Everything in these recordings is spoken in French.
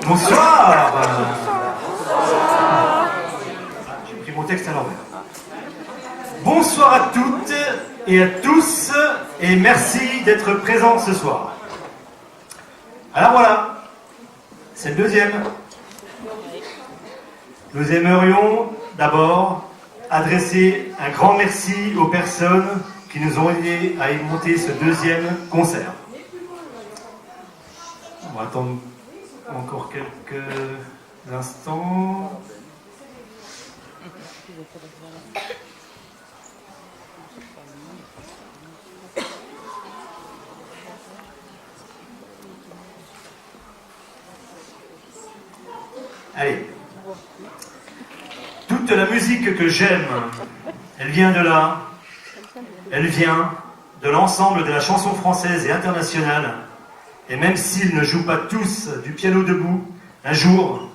Bonsoir. J'ai pris mon texte à l'envers. Bonsoir à toutes et à tous et merci d'être présents ce soir. Alors voilà, c'est le deuxième. Nous aimerions d'abord adresser un grand merci aux personnes qui nous ont aidés à monter ce deuxième concert. On va attendre encore quelques instants. Allez. Toute la musique que j'aime, elle vient de là. Elle vient de l'ensemble de la chanson française et internationale. Et même s'ils ne jouent pas tous du piano debout, un jour,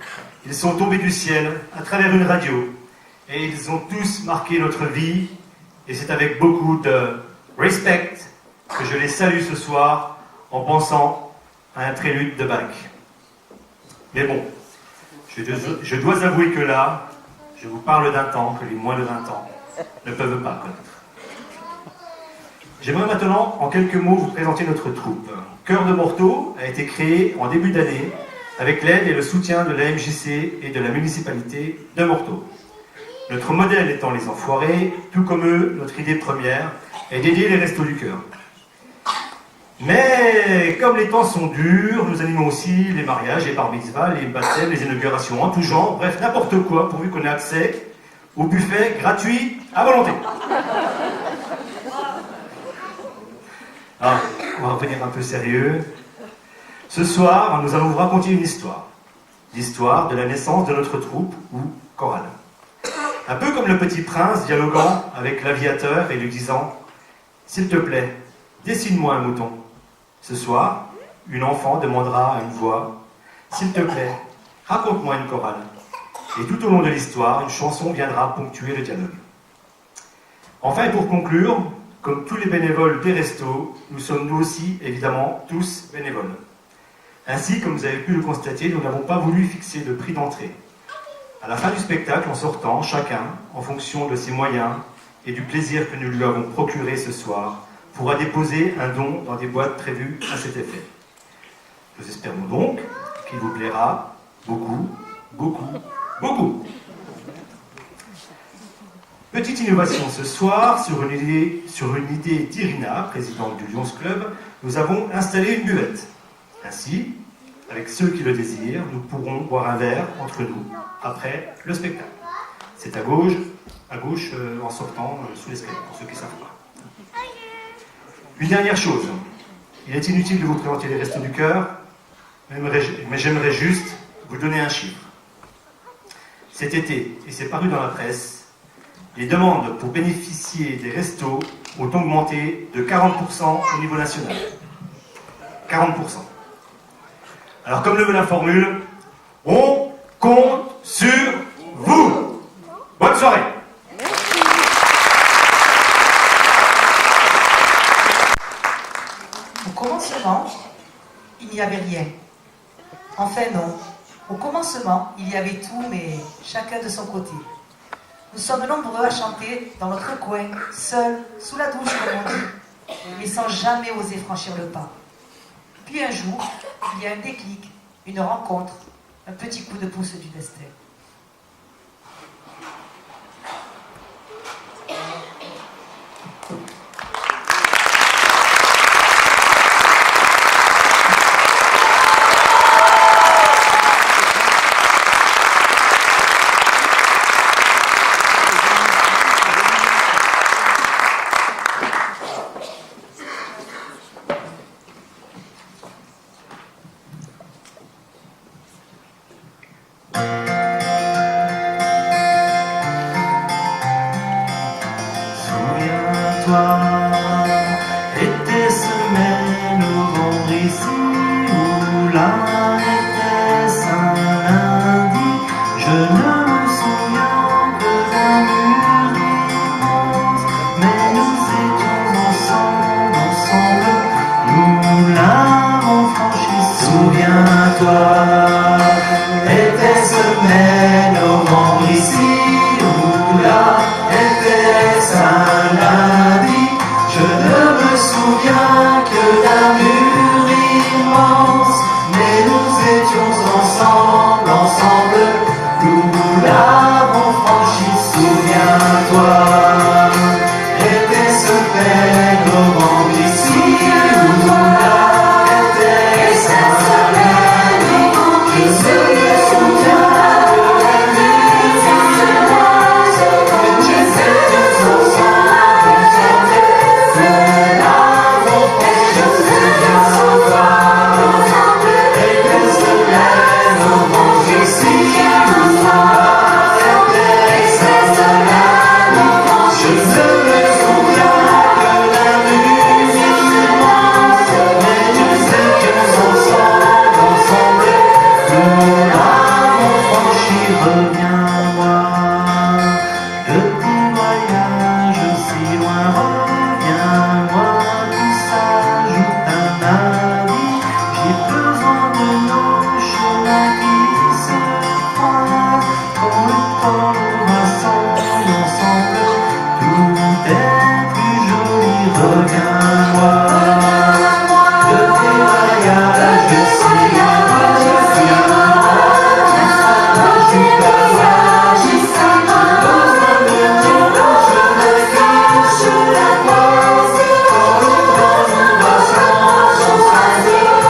ils sont tombés du ciel à travers une radio. Et ils ont tous marqué notre vie. Et c'est avec beaucoup de respect que je les salue ce soir en pensant à un prélude de Bach. Mais bon, je dois avouer que là, je vous parle d'un temps que les moins de 20 ans ne peuvent pas connaître. J'aimerais maintenant, en quelques mots, vous présenter notre troupe. Cœur de Morteau a été créé en début d'année avec l'aide et le soutien de la MJC et de la municipalité de Morteau. Notre modèle étant les Enfoirés, tout comme eux, notre idée première est d'aider les Restos du Cœur. Mais comme les temps sont durs, nous animons aussi les mariages, les bar mitzvahs, les baptêmes, les inaugurations en tout genre, bref, n'importe quoi, pourvu qu'on ait accès au buffet gratuit à volonté. Ah, on va revenir un peu sérieux. Ce soir, nous allons vous raconter une histoire. L'histoire de la naissance de notre troupe, ou chorale. Un peu comme le Petit Prince dialoguant avec l'aviateur et lui disant « S'il te plaît, dessine-moi un mouton. » Ce soir, une enfant demandera à une voix « S'il te plaît, raconte-moi une chorale. » Et tout au long de l'histoire, une chanson viendra ponctuer le dialogue. Enfin, et pour conclure, comme tous les bénévoles des restos, nous sommes nous aussi, évidemment, tous bénévoles. Ainsi, comme vous avez pu le constater, nous n'avons pas voulu fixer de prix d'entrée. À la fin du spectacle, en sortant, chacun, en fonction de ses moyens et du plaisir que nous lui avons procuré ce soir, pourra déposer un don dans des boîtes prévues à cet effet. Nous espérons donc qu'il vous plaira beaucoup, beaucoup, beaucoup. Petite innovation ce soir, sur une idée d'Irina, présidente du Lions Club, nous avons installé une buvette. Ainsi, avec ceux qui le désirent, nous pourrons boire un verre entre nous, après le spectacle. C'est à gauche en sortant sous l'escalier, pour ceux qui ne savent pas. Une dernière chose, il est inutile de vous présenter les Restos du Cœur, mais j'aimerais juste vous donner un chiffre. Cet été, et c'est paru dans la presse, les demandes pour bénéficier des restos ont augmenté de 40% au niveau national. 40%. Alors, comme le veut la formule, on compte sur vous. Bonne soirée. Au commencement, il n'y avait rien. Enfin non. Au commencement, il y avait tout, mais chacun de son côté. Nous sommes nombreux à chanter dans notre coin, seuls, sous la douche, comme on dit, mais sans jamais oser franchir le pas. Puis un jour, il y a un déclic, une rencontre, un petit coup de pouce du destin. souviens-toi, était-ce mai, novembre ici ou là, était-ce un lundi? Je ne me souviens que d'un mur immense, mais nous étions ensemble, nous l'avons franchi, souviens-toi. Était-ce mai, novembre ici ou là, était-ce un lundi? Je ne me souviens que d'un mur immense, mais nous étions ensemble, nous l'avons franchi, souviens-toi. Était-ce mai, novembre ici ou là, était-ce un lundi? Je ne me souviens que d'un mur immense, mais nous étions ensemble, nous l'avons franchi. Reviens-moi de tes voyages si loin, reviens-moi, tout s'ajoute un avis. J'ai besoin de nos chemins qui se croisent, quand le temps rassemble ensemble, tout est plus joli. Reviens-moi de tes voyages si loin, reviens-moi, tout s'ajoute un avis. J'ai besoin de nos chemins qui se croisent, quand le temps rassemble ensemble,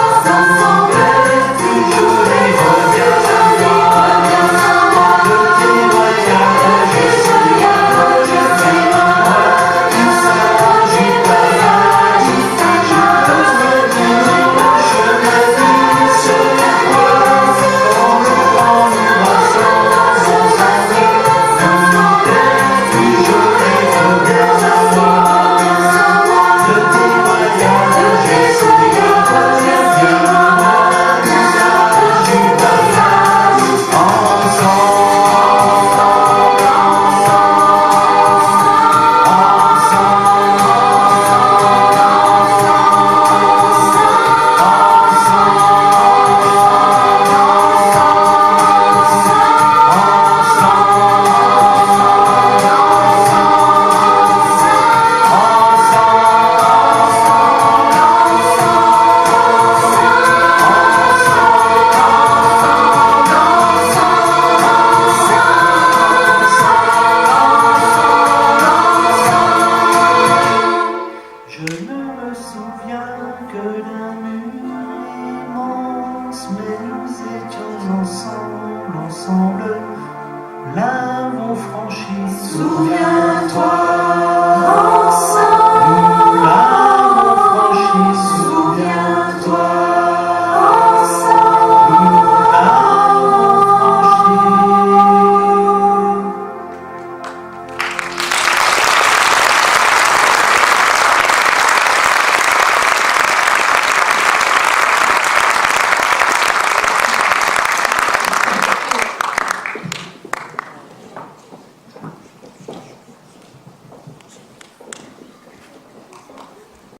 tout est plus joli. Reviens-moi de tes voyages si loin, reviens-moi, tout s'agite à l'âge. J'ai besoin de nos chemins qui se croisent, quand le temps nous rassemble ensemble, tout est plus joli. Reviens-moi de tes voyages si loin, reviens-moi, tout s'agite à l'âge. Je ne me souviens que d'un mur immense, mais nous étions ensemble, l'avons franchi. Souviens-toi, ensemble.